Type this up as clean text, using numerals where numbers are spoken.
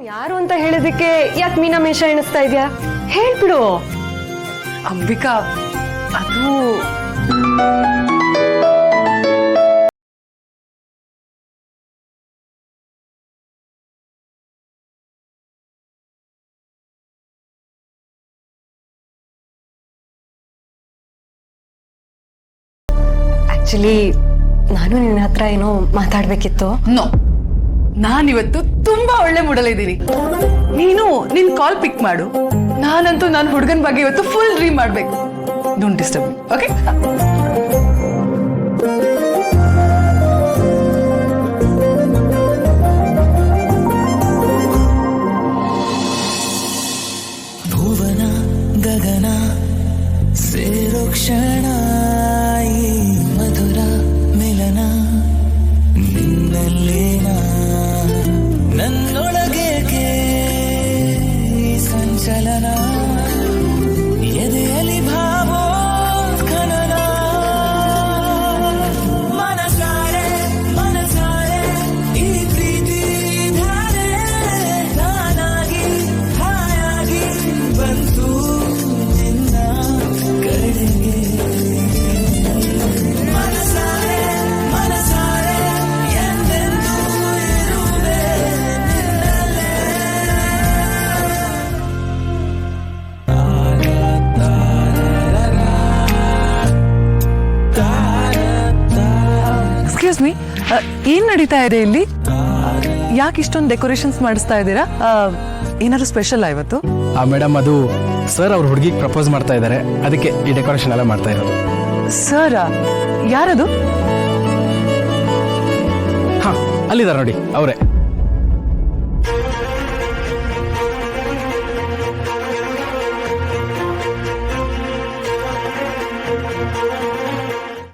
ನಾನು ಯಾರು ಅಂತ ಹೇಳಿದಕ್ಕೆ ಯಾಕೆ ಮೀನಾಮೇಷ ಎಣಿಸ್ತಾ ಇದೆಯಾ? ಹೇಳ್ಬಿಡು. ಅಂಬಿಕಾ, ಅದು ಆಕ್ಚುಲಿ ನಾನು ನಿನ್ನ ಹತ್ರ ಏನೋ ಮಾತಾಡ್ಬೇಕಿತ್ತು. ನೋ, ನಾನಿವತ್ತು ತುಂಬಾ ಒಳ್ಳೆ ಮೂಡಲಿದ್ದೀನಿ. ನೀನು ನಿನ್ ಕಾಲ್ ಪಿಕ್ ಮಾಡು. ನಾನಂತೂ ನನ್ನ ಹುಡುಗನ ಬಗ್ಗೆ ಇವತ್ತು ಫುಲ್ ಡ್ರೀಮ್ ಮಾಡ್ಬೇಕು. Don't disturb me, okay? ಭುವನ ಗಗನ ಸೇರೋ ಕ್ಷಣ ಈ ಮಧುರ ಮಿಲನ ನಿನ್ನಲ್ಲೇನಾ ನನ್ನೊಳಗೆ ಸಂಚಲನ ಎದೆಯಲ್ಲಿ ಭಾವೋ ಖನನ ಮನಸಾರೆ ಮನಸಾರೆ ಈ ಪ್ರೀತಿ ಧಾರೆ ತಾನಾಗಿ ಹಾಯಾಗಿ ಬಂತು ನಿನ್ನ ಕಡೆಗೆ ಮನಸಾರೆ ಮನಸಾರೆ ಎಂದೆಂದೂ ಇರುವೆ ನಿನ್ನಲ್ಲೇ. ಎಕ್ಸ್ಕ್ಯೂಸ್ ಮೀ, ಏನ್ ನಡೀತಾ ಇದೆ ಇಲ್ಲಿ? ಯಾಕೆ ಇಷ್ಟೊಂದು ಡೆಕೋರೇಷನ್ಸ್ ಮಾಡಿಸ್ತಾ ಇದ್ದೀರಾ? ಏನಾದ್ರು ಸ್ಪೆಷಲ್ ಇವತ್ತು? ಮೇಡಮ್, ಅದು ಸರ್ ಅವ್ರ ಹುಡುಗಿಗೆ ಪ್ರಪೋಸ್ ಮಾಡ್ತಾ ಇದ್ದಾರೆ, ಅದಕ್ಕೆ ಈ ಡೆಕೋರೇಷನ್ ಎಲ್ಲ ಮಾಡ್ತಾ ಇರೋದು. ಸರ್ ಯಾರದು? ಹಾ, ಅಲ್ಲಿದ್ದಾರೆ ನೋಡಿ, ಅವರೇ.